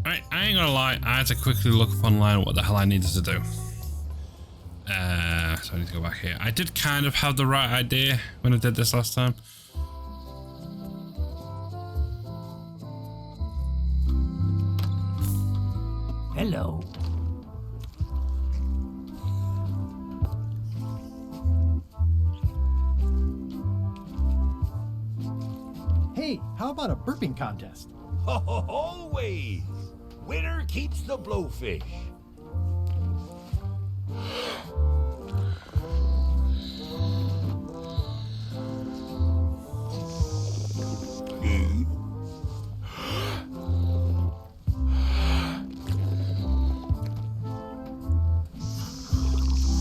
I ain't gonna lie, I had to quickly look up online what the hell I needed to do. So I need to go back here. I did kind of have the right idea when I did this last time. Hello. Hey, how about a burping contest? Always! Winner keeps the blowfish.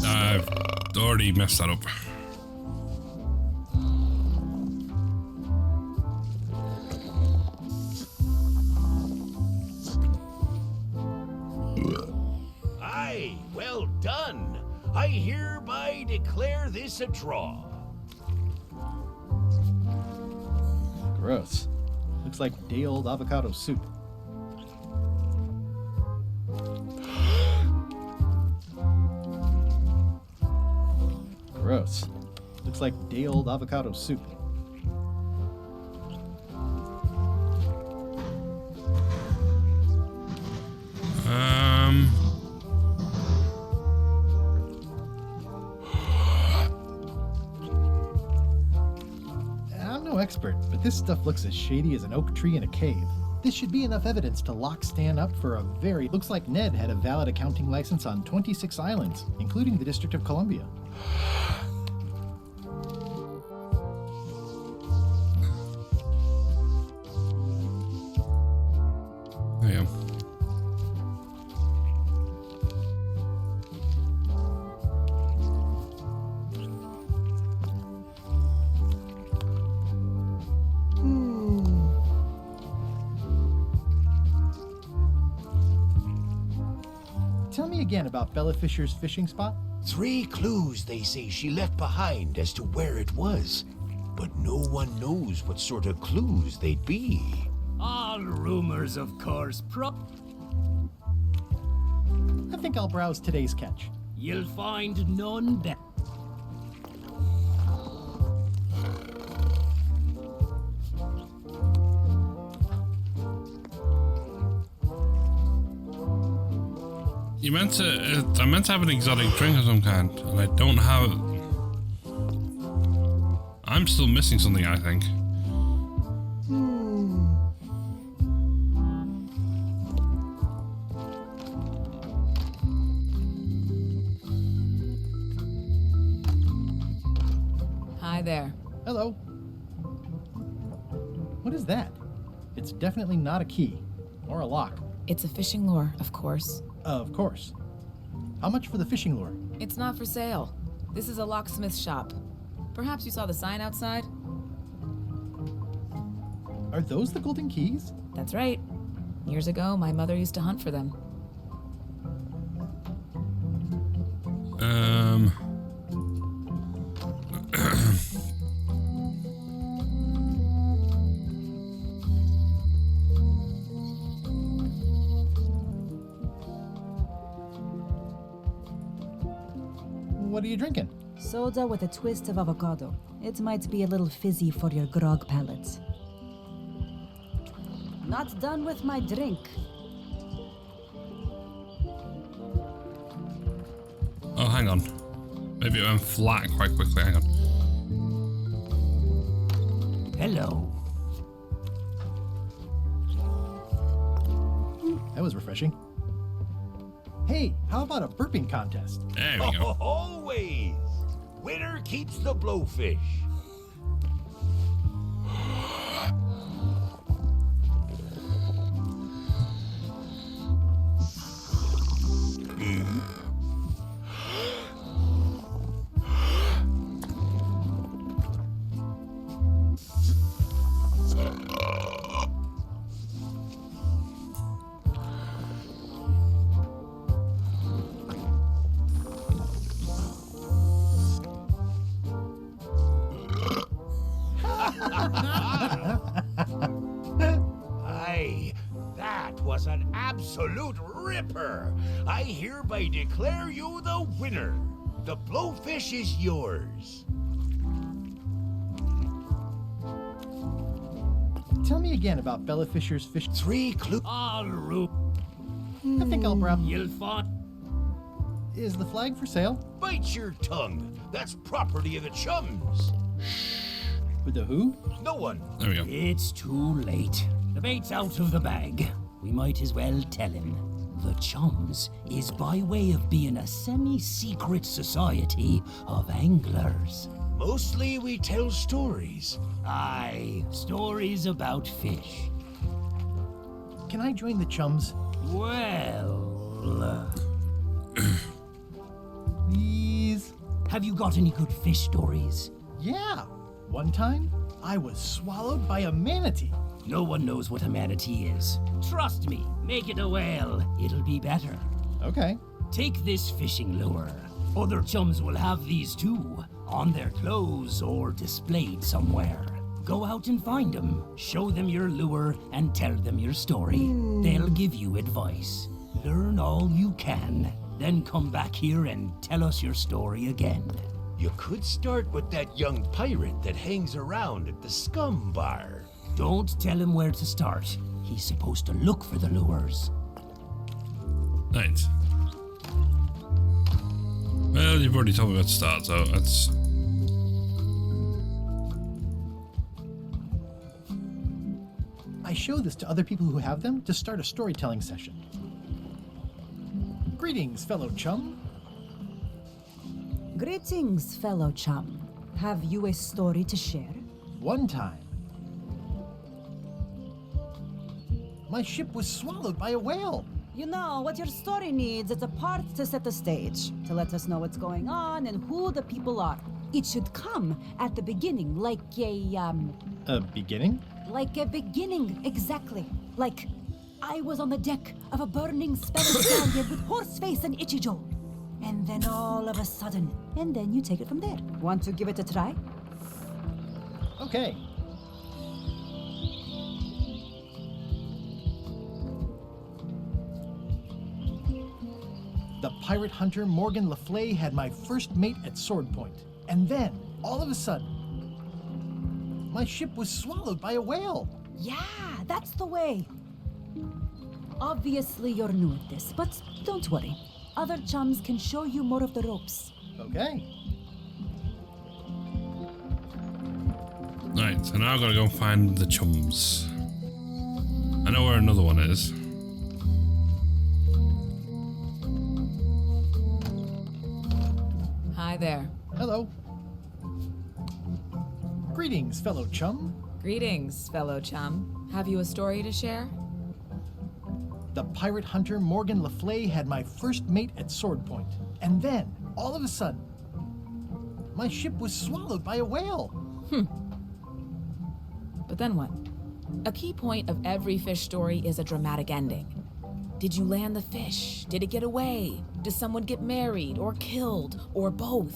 I've already messed that up. Aye, well done. I hereby declare this a draw. Gross. Looks like day-old avocado soup. Gross. Looks like day-old avocado soup. I'm no expert, but this stuff looks as shady as an oak tree in a cave. This should be enough evidence to lock Stan up for a very... Looks like Ned had a valid accounting license on 26 islands, including the District of Columbia. Yeah. Tell me again about Bella Fisher's fishing spot. 3 clues they say she left behind as to where it was, but no one knows what sort of clues they'd be. All rumors, of course. I think I'll browse today's catch. You'll find none better. You meant to, I meant to have an exotic drink of some kind, and I don't have it. I'm still missing something, I think. Hi there. Hello. What is that? It's definitely not a key. Or a lock. It's a fishing lure, of course. Of course. How much for the fishing lure? It's not for sale. This is a locksmith shop. Perhaps you saw the sign outside? Are those the golden keys? That's right. Years ago, my mother used to hunt for them. What are you drinking? Soda with a twist of avocado. It might be a little fizzy for your grog palate. Not done with my drink. Oh, hang on. Maybe it went flat quite quickly. Hang on. Hello. That was refreshing. Hey, how about a burping contest? There we go. Always! Winner keeps the blowfish. Aye, that was an absolute absolute ripper. I hereby declare you the winner. The blowfish is yours. Tell me again about Bella Fisher's fish. 3 clues. All room. I think I'll browse. You'll find. Is the flag for sale? Bite your tongue. That's property of the Chums. With the who? No one. There we go. It's too late. The bait's out of the bag. We might as well tell him. The Chums is by way of being a semi-secret society of anglers. Mostly we tell stories. Aye, stories about fish. Can I join the Chums? Well, Please? have you got any good fish stories? Yeah. One time, I was swallowed by a manatee. No one knows what a manatee is. Trust me, make it a whale. It'll be better. Okay. Take this fishing lure. Other Chums will have these too, on their clothes or displayed somewhere. Go out and find them, show them your lure, and tell them your story. They'll give you advice. Learn all you can, then come back here and tell us your story again. You could start with that young pirate that hangs around at the Scum Bar. Don't tell him where to start. He's supposed to look for the lures. Right. Well, you've already told me where to start, so that's... I show this to other people who have them to start a storytelling session. Greetings, fellow chum. Greetings, fellow chum. Have you a story to share? One time, my ship was swallowed by a whale. You know, what your story needs is a part to set the stage, to let us know what's going on and who the people are. It should come at the beginning, like A beginning? like a beginning, exactly. Like, I was on the deck of a burning Spanish galleon with Horseface and Itchy Joe. And then all of a sudden, and then you take it from there. Want to give it a try? Okay. The pirate hunter Morgan LeFlay had my first mate at sword point. And then, all of a sudden, my ship was swallowed by a whale. Yeah, that's the way. Obviously, you're new at this, but don't worry. Other chums can show you more of the ropes. Okay. Right, so now I've got to go and find the Chums. I know where another one is. Hi there. Hello. Greetings, fellow chum. Greetings, fellow chum. Have you a story to share? The pirate hunter Morgan LeFlay had my first mate at sword point. And then, all of a sudden, my ship was swallowed by a whale. But then what? A key point of every fish story is a dramatic ending. Did you land the fish? Did it get away? Does someone get married or killed or both?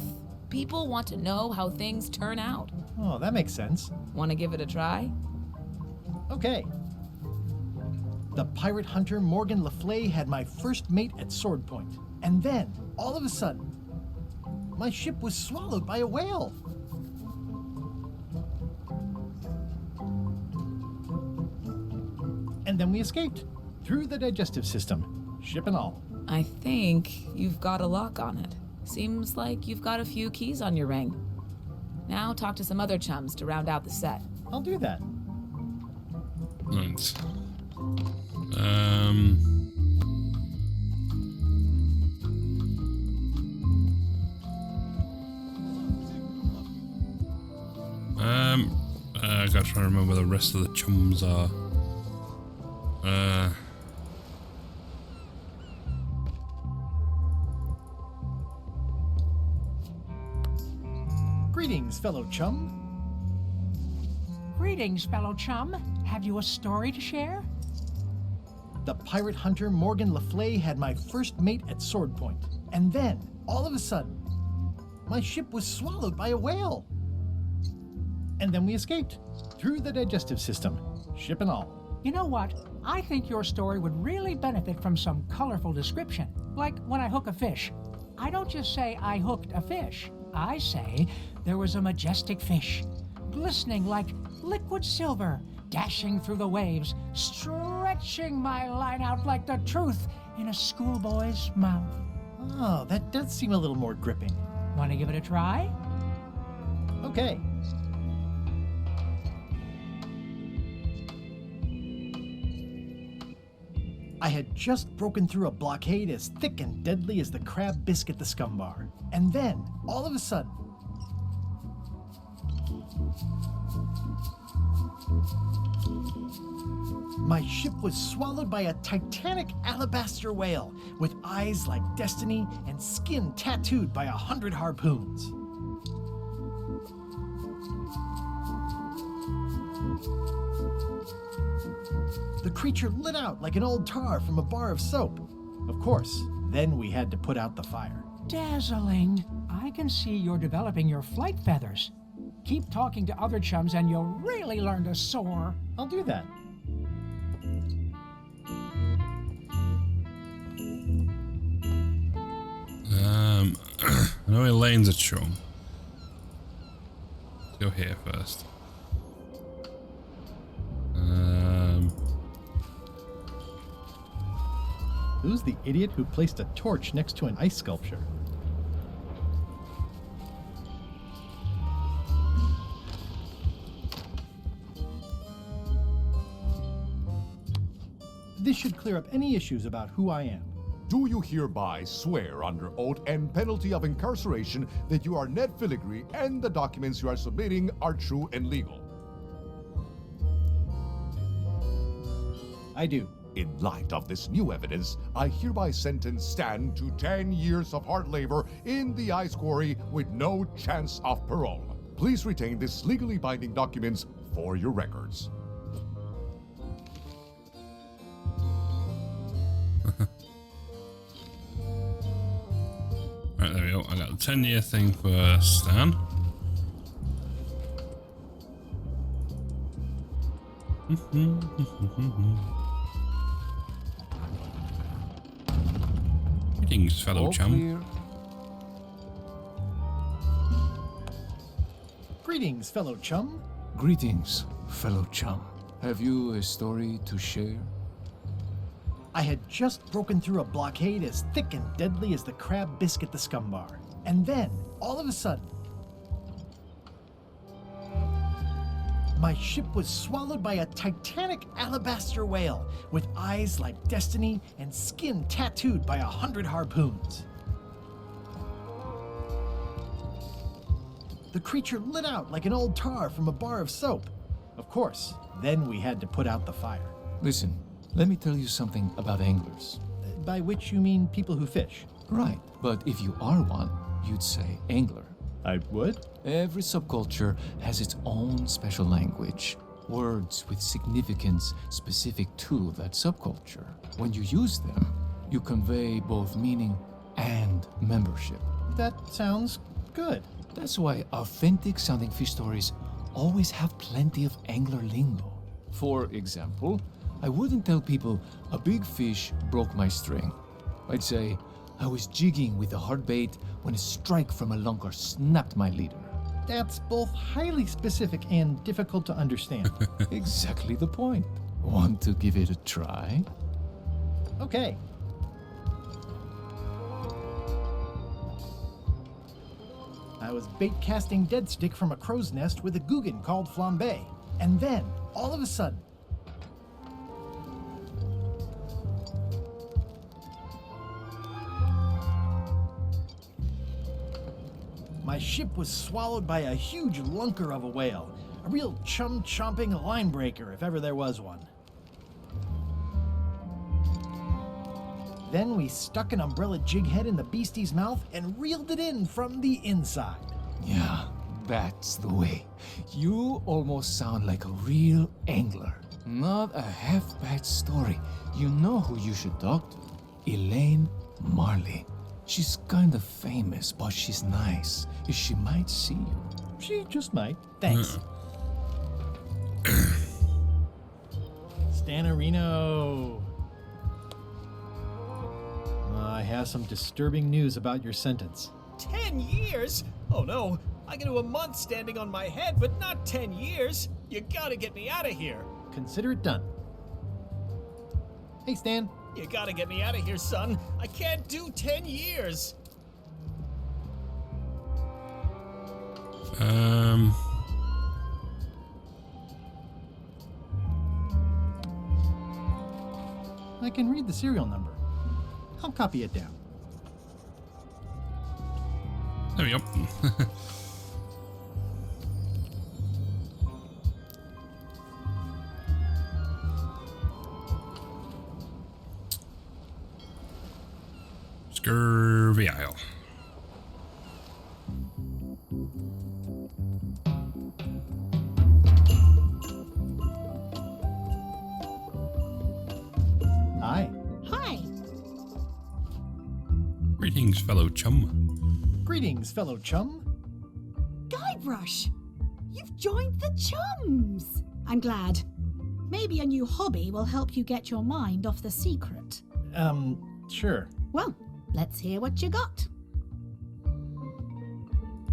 People want to know how things turn out. Oh, that makes sense. Want to give it a try? Okay. The pirate hunter Morgan LeFlay had my first mate at sword point. And then, all of a sudden, my ship was swallowed by a whale. And then we escaped through the digestive system, ship and all. I think you've got a lock on it. Seems like you've got a few keys on your ring. Now talk to some other chums to round out the set. I'll do that. Right. I gotta try to remember where the rest of the Chums are. Greetings, fellow chum. Greetings, fellow chum. Have you a story to share? The pirate hunter Morgan LeFlay had my first mate at sword point. And then, all of a sudden, my ship was swallowed by a whale. And then we escaped through the digestive system, ship and all. You know what? I think your story would really benefit from some colorful description. Like when I hook a fish. I don't just say I hooked a fish. I say there was a majestic fish, glistening like liquid silver, dashing through the waves, stretching my line out like the truth in a schoolboy's mouth. Oh, that does seem a little more gripping. Want to give it a try? Okay. I had just broken through a blockade as thick and deadly as the crab biscuit the scum bar. And then, all of a sudden, my ship was swallowed by a titanic alabaster whale with eyes like destiny and skin tattooed by 100 harpoons. The creature lit out like an old tar from a bar of soap. Of course, then we had to put out the fire. Dazzling. I can see you're developing your flight feathers. Keep talking to other chums and you'll really learn to soar. I'll do that. I know Elaine's a chum. Let's go here first. Who's the idiot who placed a torch next to an ice sculpture? This should clear up any issues about who I am. Do you hereby swear under oath and penalty of incarceration that you are Ned Filigree and the documents you are submitting are true and legal? I do. In light of this new evidence, I hereby sentence Stan to 10 years of hard labor in the ice quarry with no chance of parole. Please retain this legally binding documents for your records. Right, there we go. I got the 10-year thing for Stan. Greetings, fellow All chum. clear. Greetings, fellow chum. Greetings, fellow chum. Have you a story to share? I had just broken through a blockade as thick and deadly as the crab biscuit the scum bar. And then, all of a sudden, my ship was swallowed by a titanic alabaster whale with eyes like destiny and skin tattooed by 100 harpoons. The creature lit out like an old tar from a bar of soap. Of course, then we had to put out the fire. Listen, let me tell you something about anglers. By which you mean people who fish? Right, but if you are one, you'd say angler. I would. Every subculture has its own special language, words with significance specific to that subculture. When you use them, you convey both meaning and membership. That sounds good. That's why authentic sounding fish stories always have plenty of angler lingo. For example, I wouldn't tell people a big fish broke my string. I'd say I was jigging with a hard bait when a strike from a lunker snapped my leader. That's both highly specific and difficult to understand. Exactly the point. Want to give it a try? Okay. I was bait casting dead stick from a crow's nest with a Guggen called flambe. And then, all of a sudden, my ship was swallowed by a huge lunker of a whale. A real chum-chomping line breaker, if ever there was one. Then we stuck an umbrella jig head in the beastie's mouth and reeled it in from the inside. Yeah, that's the way. You almost sound like a real angler. Not a half-bad story. You know who you should talk to. Elaine Marley. She's kind of famous, but she's nice. She might see you. She just might. Thanks. Stanarino. I have some disturbing news about your sentence. 10 years? Oh no, I can do a month standing on my head, but not 10 years. You gotta get me out of here. Consider it done. Hey, Stan. You gotta get me out of here, son. I can't do 10 years. I can read the serial number. I'll copy it down. There we go. Scurvy Isle. Hi. Hi. Greetings, fellow chum. Greetings, fellow chum. Guybrush, you've joined the Chums. I'm glad. Maybe a new hobby will help you get your mind off the secret. Sure. Well, let's hear what you got.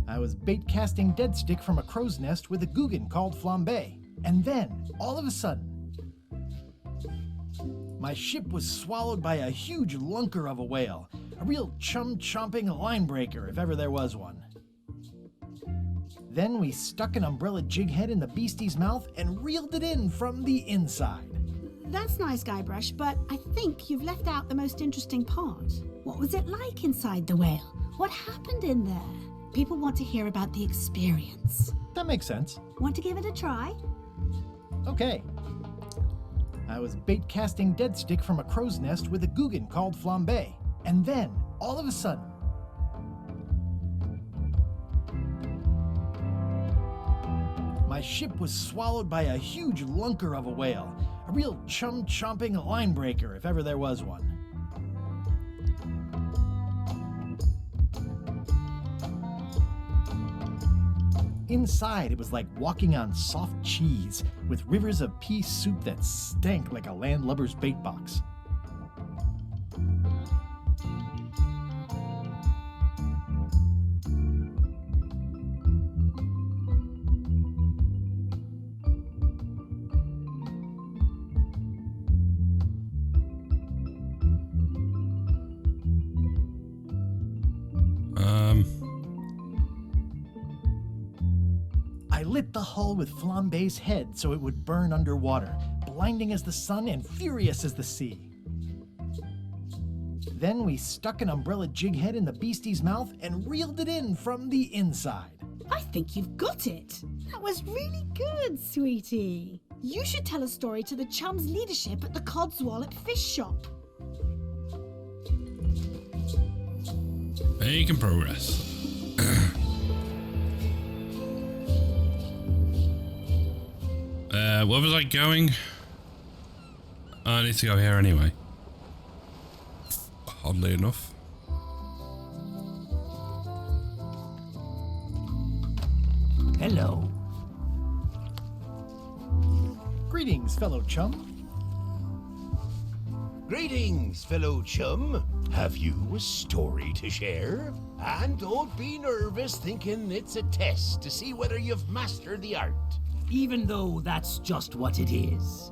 I was bait casting dead stick from a crow's nest with a Guggen called Flambe. And then, all of a sudden, my ship was swallowed by a huge lunker of a whale. A real chum-chomping line breaker, if ever there was one. Then we stuck an umbrella jig head in the beastie's mouth and reeled it in from the inside. That's nice, Guybrush, but I think you've left out the most interesting part. What was it like inside the whale? What happened in there? People want to hear about the experience. That makes sense. Want to give it a try? Okay. I was bait casting dead stick from a crow's nest with a Guggen called Flambe. And then, all of a sudden, my ship was swallowed by a huge lunker of a whale. A real chum-chomping line breaker, if ever there was one. Inside, it was like walking on soft cheese, with rivers of pea soup that stank like a landlubber's bait box. I lit the hull with Flambe's head so it would burn underwater, blinding as the sun and furious as the sea. Then we stuck an umbrella jig head in the beastie's mouth and reeled it in from the inside. I think you've got it. That was really good, sweetie. You should tell a story to the Chums leadership at the Codswallop Fish Shop. Making progress. Where was I going? I need to go here anyway. Oddly enough. Hello. Greetings, fellow chum. Greetings, fellow chum. Have you a story to share? And don't be nervous thinking it's a test to see whether you've mastered the art. Even though that's just what it is.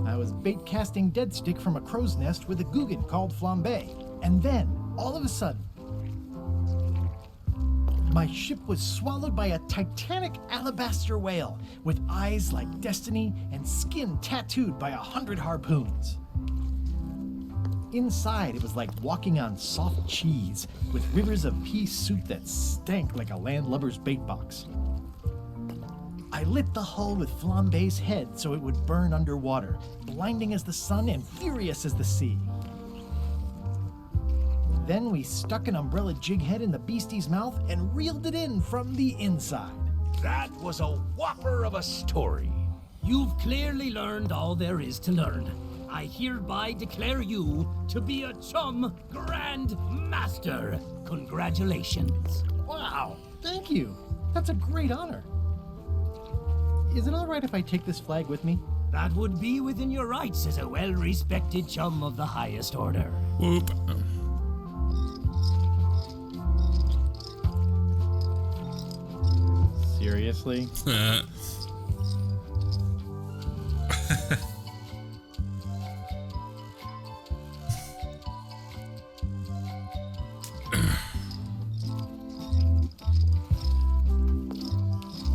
I was bait casting dead stick from a crow's nest with a Guggen called Flambe. And then, all of a sudden, my ship was swallowed by a titanic alabaster whale with eyes like destiny and skin tattooed by 100 harpoons. Inside, it was like walking on soft cheese with rivers of pea soup that stank like a landlubber's bait box. I lit the hull with Flambe's head so it would burn underwater, blinding as the sun and furious as the sea. Then we stuck an umbrella jig head in the beastie's mouth and reeled it in from the inside. That was a whopper of a story. You've clearly learned all there is to learn. I hereby declare you to be a Chum Grand Master. Congratulations. Wow, thank you. That's a great honor. Is it alright if I take this flag with me? That would be within your rights as a well-respected chum of the highest order. Whoop. Seriously?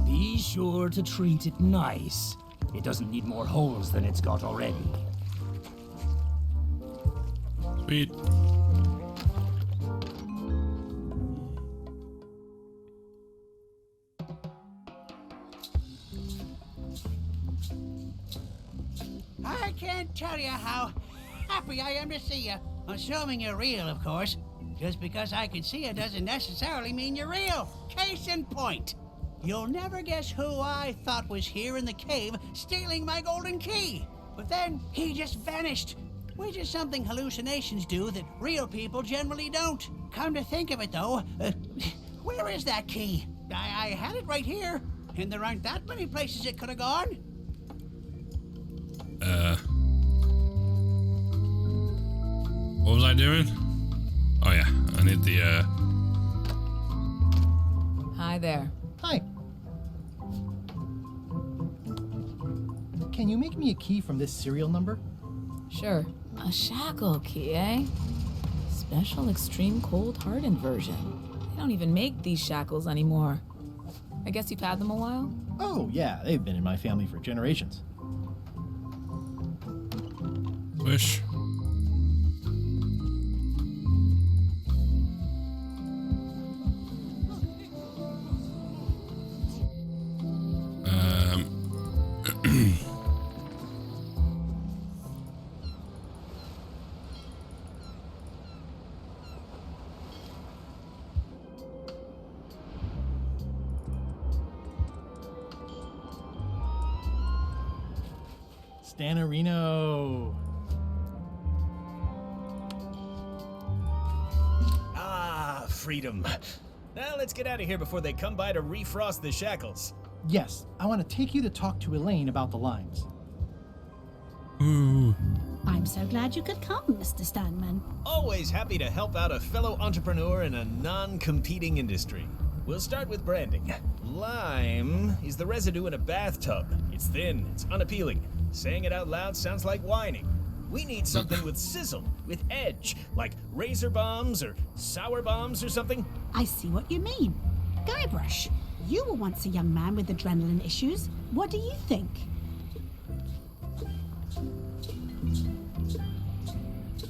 Be sure to treat it nice. It doesn't need more holes than it's got already. Sweet. I can't tell you how happy I am to see you. Assuming you're real, of course. Just because I can see you doesn't necessarily mean you're real. Case in point. You'll never guess who I thought was here in the cave stealing my golden key. But then he just vanished. Which is something hallucinations do that real people generally don't. Come to think of it, though, where is that key? I had it right here, and there aren't that many places it could have gone. What was I doing? Oh yeah, I need the Hi there. Hi. Can you make me a key from this serial number? Sure. A shackle key, eh? Special extreme cold hardened version. They don't even make these shackles anymore. I guess you've had them a while? Oh, yeah, they've been in my family for generations. wish. Stanarino. Ah, freedom. Now let's get out of here before they come by to refrost the shackles. Yes, I want to take you to talk to Elaine about the lines. Ooh. I'm so glad you could come, Mr. Stanman. Always happy to help out a fellow entrepreneur in a non-competing industry. We'll start with branding. Lime is the residue in a bathtub. It's thin, it's unappealing. Saying it out loud sounds like whining. We need something with sizzle, with edge, like razor bombs or sour bombs or something. I see what you mean. Guybrush, you were once a young man with adrenaline issues. What do you think?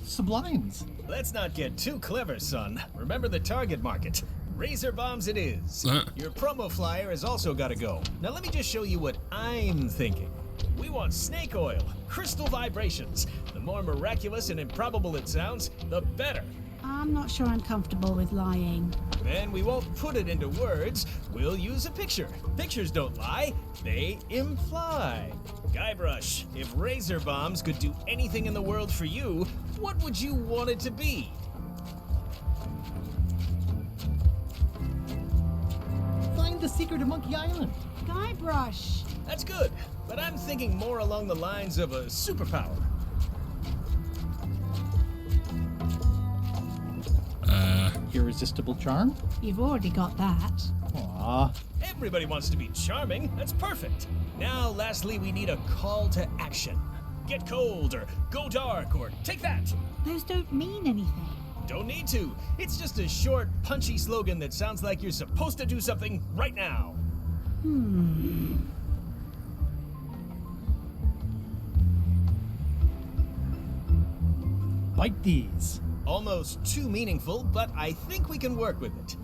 Sublimes. Let's not get too clever, son. Remember the target market. Razor bombs it is. Your promo flyer has also got to go. Now let me just show you what I'm thinking. We want snake oil, crystal vibrations. The more miraculous and improbable it sounds, the better. I'm not sure I'm comfortable with lying. Then we won't put it into words. We'll use a picture. Pictures don't lie, they imply. Guybrush, if razor bombs could do anything in the world for you, what would you want it to be? Find the secret of Monkey Island. Guybrush. That's good, but I'm thinking more along the lines of a superpower. Irresistible charm? You've already got that. Aww. Everybody wants to be charming. That's perfect. Now, lastly, we need a call to action. Get cold, or go dark, or take that. Those don't mean anything. Don't need to. It's just a short, punchy slogan that sounds like you're supposed to do something right now. Bite these. Almost too meaningful, but I think we can work with it.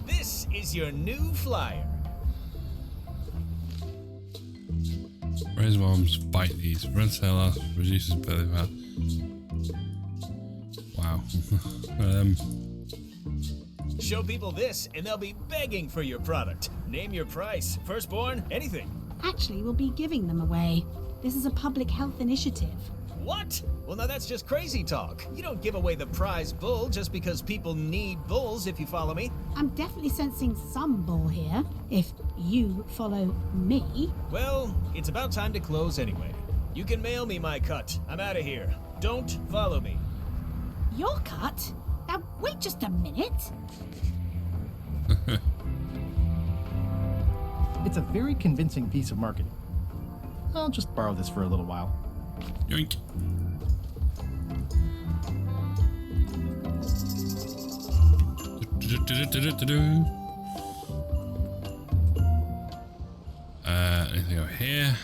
This is your new flyer. Razor bombs bite these. Red sailor reduces belly fat. Wow. Show people this, and they'll be begging for your product. Name your price, firstborn, anything. Actually, we'll be giving them away. This is a public health initiative. What? Well, now that's just crazy talk. You don't give away the prize bull just because people need bulls, if you follow me. I'm definitely sensing some bull here, if you follow me. Well, it's about time to close anyway. You can mail me my cut. I'm out of here. Don't follow me. Your cut? Now, wait just a minute. It's a very convincing piece of marketing. I'll just borrow this for a little while. Yoink. Anything over here?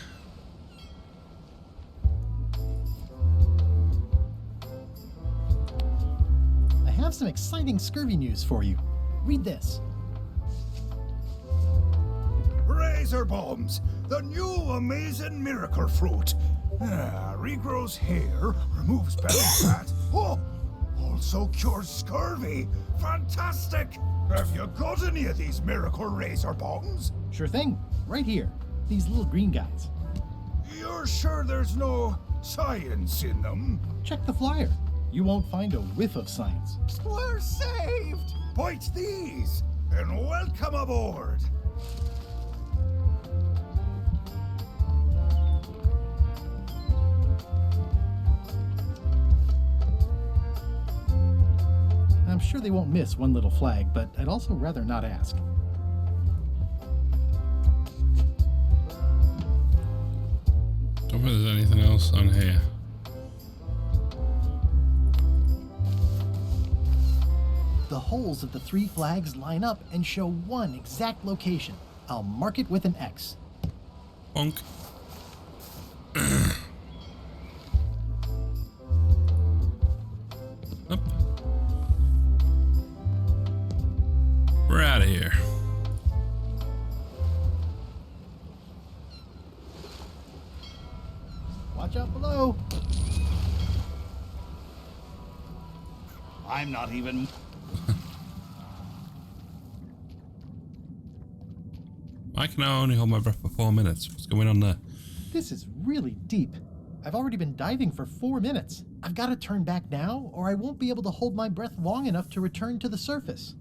I have some exciting scurvy news for you. Read this. Razor bombs, the new amazing miracle fruit. Regrows hair, removes belly fat. Oh, also cures scurvy. Fantastic! Have you got any of these miracle razor bombs? Sure thing. Right here. These little green guys. You're sure there's no science in them? Check the flyer. You won't find a whiff of science. We're saved! Bite these, and welcome aboard. I'm sure they won't miss one little flag, but I'd also rather not ask. Don't know if there's anything else on here. The holes of the 3 flags line up and show one exact location. I'll mark it with an X. Bonk. Up. We're out of here. Watch out below. I'm not even... I can now only hold my breath for 4 minutes. What's going on there? This is really deep. I've already been diving for 4 minutes. I've got to turn back now, or I won't be able to hold my breath long enough to return to the surface.